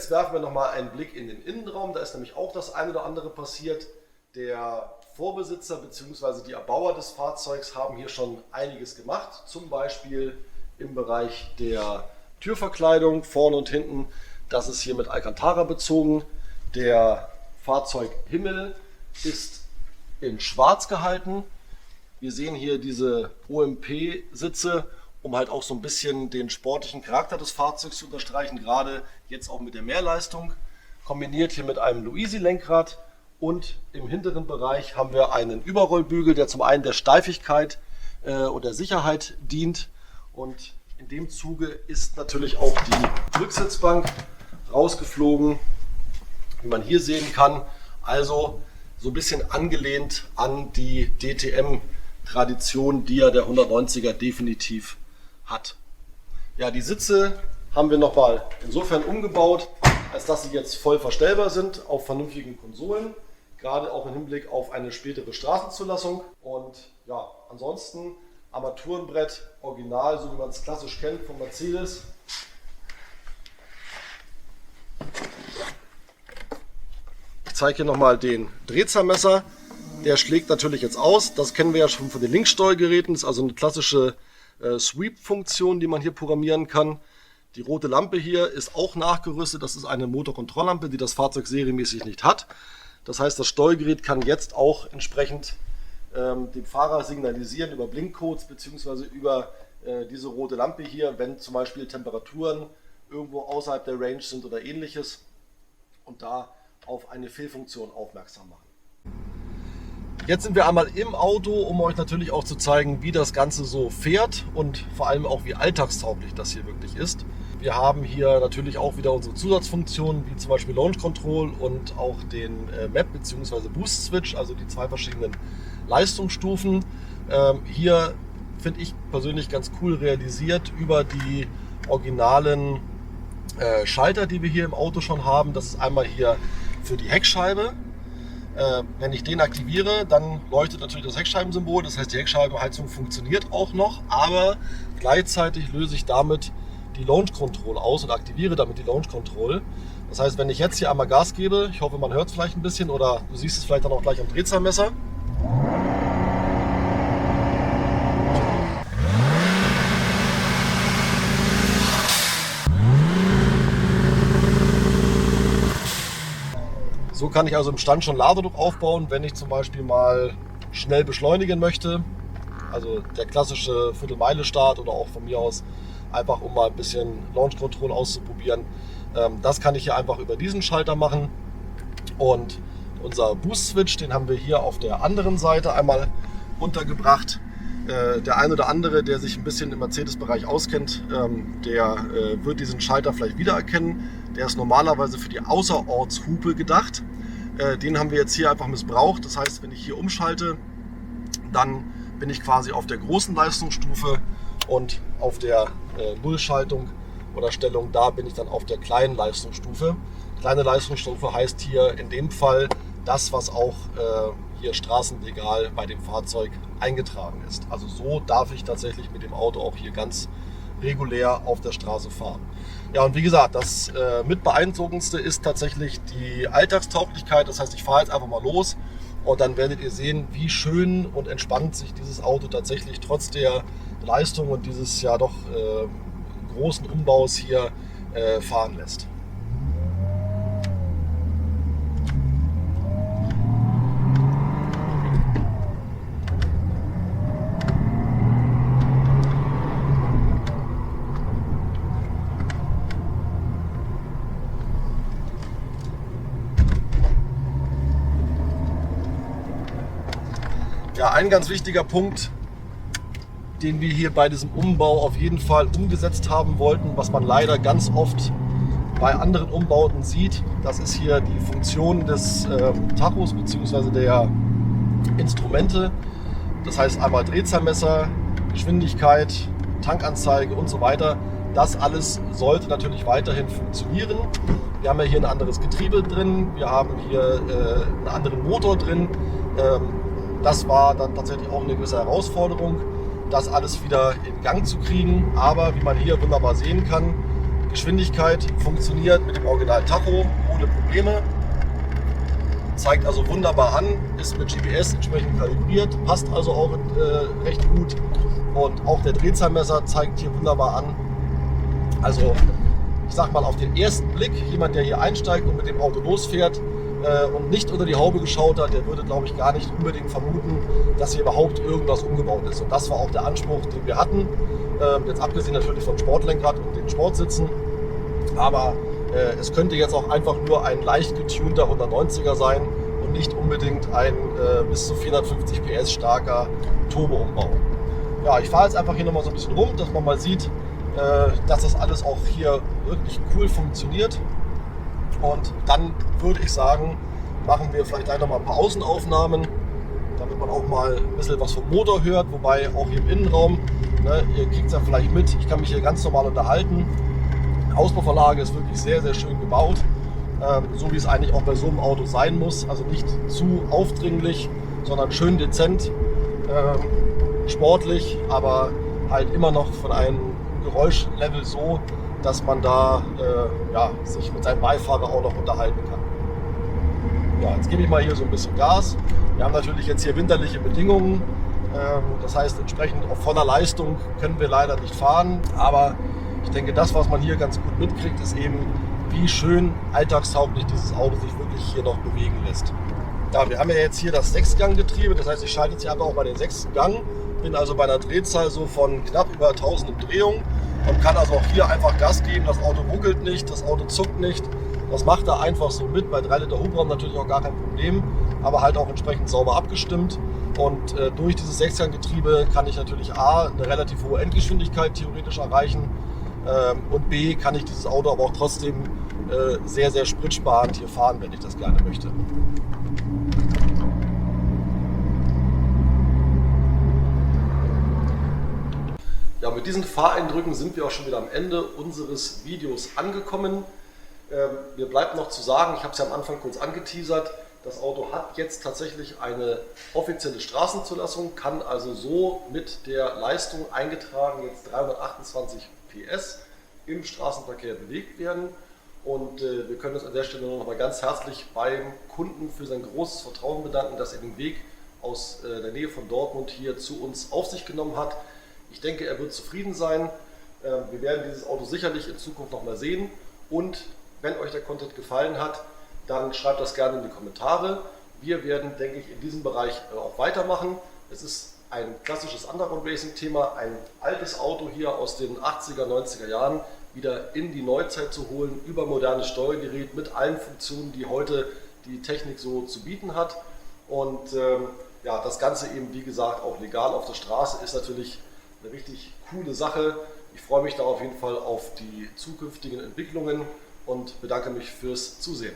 Jetzt werfen wir nochmal einen Blick in den Innenraum. Da ist nämlich auch das eine oder andere passiert. Der Vorbesitzer bzw. die Erbauer des Fahrzeugs haben hier schon einiges gemacht. Zum Beispiel im Bereich der Türverkleidung vorne und hinten. Das ist hier mit Alcantara bezogen. Der Fahrzeughimmel ist in schwarz gehalten. Wir sehen hier diese OMP-Sitze, um halt auch so ein bisschen den sportlichen Charakter des Fahrzeugs zu unterstreichen, gerade jetzt auch mit der Mehrleistung, kombiniert hier mit einem Luisi-Lenkrad, und im hinteren Bereich haben wir einen Überrollbügel, der zum einen der Steifigkeit und der Sicherheit dient, und in dem Zuge ist natürlich auch die Rücksitzbank rausgeflogen, wie man hier sehen kann, also so ein bisschen angelehnt an die DTM-Tradition, die ja der 190er definitiv hat. Ja, die Sitze haben wir nochmal insofern umgebaut, als dass sie jetzt voll verstellbar sind auf vernünftigen Konsolen, gerade auch im Hinblick auf eine spätere Straßenzulassung. Und ja, ansonsten Armaturenbrett, original, so wie man es klassisch kennt von Mercedes. Ich zeige hier nochmal den Drehzahlmesser. Der schlägt natürlich jetzt aus. Das kennen wir ja schon von den Linkssteuergeräten. Das ist also eine klassische Sweep-Funktion, die man hier programmieren kann. Die rote Lampe hier ist auch nachgerüstet. Das ist eine Motorkontrolllampe, die das Fahrzeug serienmäßig nicht hat. Das heißt, das Steuergerät kann jetzt auch entsprechend dem Fahrer signalisieren über Blinkcodes bzw. über diese rote Lampe hier, wenn zum Beispiel Temperaturen irgendwo außerhalb der Range sind oder ähnliches, und da auf eine Fehlfunktion aufmerksam machen. Jetzt sind wir einmal im Auto, um euch natürlich auch zu zeigen, wie das Ganze so fährt und vor allem auch, wie alltagstauglich das hier wirklich ist. Wir haben hier natürlich auch wieder unsere Zusatzfunktionen, wie zum Beispiel Launch Control und auch den Map bzw. Boost Switch, also die zwei verschiedenen Leistungsstufen. Hier finde ich persönlich ganz cool realisiert über die originalen Schalter, die wir hier im Auto schon haben. Das ist einmal hier für die Heckscheibe. Wenn ich den aktiviere, dann leuchtet natürlich das Heckscheibensymbol. Das heißt, die Heckscheibenheizung funktioniert auch noch, aber gleichzeitig löse ich damit die Launch Control aus und aktiviere damit die Launch Control. Das heißt, wenn ich jetzt hier einmal Gas gebe, ich hoffe, man hört es vielleicht ein bisschen oder du siehst es vielleicht dann auch gleich am Drehzahlmesser. So kann ich also im Stand schon Ladedruck aufbauen, wenn ich zum Beispiel mal schnell beschleunigen möchte. Also der klassische Viertelmeile-Start oder auch von mir aus einfach, um mal ein bisschen Launch Control auszuprobieren. Das kann ich hier einfach über diesen Schalter machen. Und unser Boost Switch, den haben wir hier auf der anderen Seite einmal untergebracht. Der ein oder andere, der sich ein bisschen im Mercedes-Bereich auskennt, der wird diesen Schalter vielleicht wiedererkennen. Der ist normalerweise für die Außerortshupe gedacht. Den haben wir jetzt hier einfach missbraucht. Das heißt, wenn ich hier umschalte, dann bin ich quasi auf der großen Leistungsstufe, und auf der Nullschaltung oder Stellung, da bin ich dann auf der kleinen Leistungsstufe. Kleine Leistungsstufe heißt hier in dem Fall das, was auch hier straßenlegal bei dem Fahrzeug eingetragen ist. Also so darf ich tatsächlich mit dem Auto auch hier ganz regulär auf der Straße fahren. Ja, und wie gesagt, das mit beeindruckendste ist tatsächlich die Alltagstauglichkeit. Das heißt, ich fahre jetzt einfach mal los und dann werdet ihr sehen, wie schön und entspannt sich dieses Auto tatsächlich trotz der Leistung und dieses ja doch großen Umbaus hier fahren lässt. Ja, ein ganz wichtiger Punkt, den wir hier bei diesem Umbau auf jeden Fall umgesetzt haben wollten, was man leider ganz oft bei anderen Umbauten sieht, das ist hier die Funktion des Tachos bzw. der Instrumente. Das heißt einmal Drehzahlmesser, Geschwindigkeit, Tankanzeige und so weiter. Das alles sollte natürlich weiterhin funktionieren. Wir haben ja hier ein anderes Getriebe drin, wir haben hier einen anderen Motor drin. Das war dann tatsächlich auch eine gewisse Herausforderung, das alles wieder in Gang zu kriegen. Aber wie man hier wunderbar sehen kann, Geschwindigkeit funktioniert mit dem Original Tacho ohne Probleme. Zeigt also wunderbar an, ist mit GPS entsprechend kalibriert, passt also auch recht gut. Und auch der Drehzahlmesser zeigt hier wunderbar an. Also ich sag mal auf den ersten Blick, jemand der hier einsteigt und mit dem Auto losfährt, und nicht unter die Haube geschaut hat, der würde, glaube ich, gar nicht unbedingt vermuten, dass hier überhaupt irgendwas umgebaut ist. Und das war auch der Anspruch, den wir hatten. Jetzt abgesehen natürlich vom Sportlenkrad und den Sportsitzen. Aber es könnte jetzt auch einfach nur ein leicht getunter 190er sein und nicht unbedingt ein bis zu 450 PS starker Turbo-Umbau. Ja, ich fahre jetzt einfach hier nochmal so ein bisschen rum, dass man mal sieht, dass das alles auch hier wirklich cool funktioniert. Und dann würde ich sagen, machen wir vielleicht gleich noch mal ein paar Außenaufnahmen, damit man auch mal ein bisschen was vom Motor hört. Wobei auch hier im Innenraum, ne, ihr kriegt es ja vielleicht mit, ich kann mich hier ganz normal unterhalten. Die Auspuffverlage ist wirklich sehr, sehr schön gebaut. So wie es eigentlich auch bei so einem Auto sein muss. Also nicht zu aufdringlich, sondern schön dezent, sportlich, aber halt immer noch von einem Geräuschlevel so, dass man da sich mit seinem Beifahrer auch noch unterhalten kann. Ja, jetzt gebe ich mal hier so ein bisschen Gas. Wir haben natürlich jetzt hier winterliche Bedingungen. Das heißt, entsprechend auf voller Leistung können wir leider nicht fahren. Aber ich denke, das, was man hier ganz gut mitkriegt, ist eben, wie schön alltagstauglich dieses Auto sich wirklich hier noch bewegen lässt. Ja, wir haben ja jetzt hier das 6-Gang-Getriebe. Das heißt, ich schalte jetzt hier einfach auch mal den 6. Gang. Bin also bei einer Drehzahl so von knapp über 1000 Umdrehungen. Man kann also auch hier einfach Gas geben, das Auto ruckelt nicht, das Auto zuckt nicht. Das macht er einfach so mit, bei 3 Liter Hubraum natürlich auch gar kein Problem, aber halt auch entsprechend sauber abgestimmt. Und durch dieses 6-Gang-Getriebe kann ich natürlich A, eine relativ hohe Endgeschwindigkeit theoretisch erreichen und B, kann ich dieses Auto aber auch trotzdem sehr, sehr spritsparend hier fahren, wenn ich das gerne möchte. Ja, mit diesen Fahreindrücken sind wir auch schon wieder am Ende unseres Videos angekommen. Mir bleibt noch zu sagen, ich habe es ja am Anfang kurz angeteasert, das Auto hat jetzt tatsächlich eine offizielle Straßenzulassung, kann also so mit der Leistung eingetragen jetzt 328 PS im Straßenverkehr bewegt werden. Und wir können uns an der Stelle noch mal ganz herzlich beim Kunden für sein großes Vertrauen bedanken, dass er den Weg aus der Nähe von Dortmund hier zu uns auf sich genommen hat. Ich denke, er wird zufrieden sein. Wir werden dieses Auto sicherlich in Zukunft noch mal sehen. Und wenn euch der Content gefallen hat, dann schreibt das gerne in die Kommentare. Wir werden, denke ich, in diesem Bereich auch weitermachen. Es ist ein klassisches Underground-Racing-Thema, ein altes Auto hier aus den 80er, 90er Jahren wieder in die Neuzeit zu holen, über modernes Steuergerät mit allen Funktionen, die heute die Technik so zu bieten hat. Und ja, das Ganze eben, wie gesagt, auch legal auf der Straße ist natürlich eine richtig coole Sache. Ich freue mich da auf jeden Fall auf die zukünftigen Entwicklungen und bedanke mich fürs Zusehen.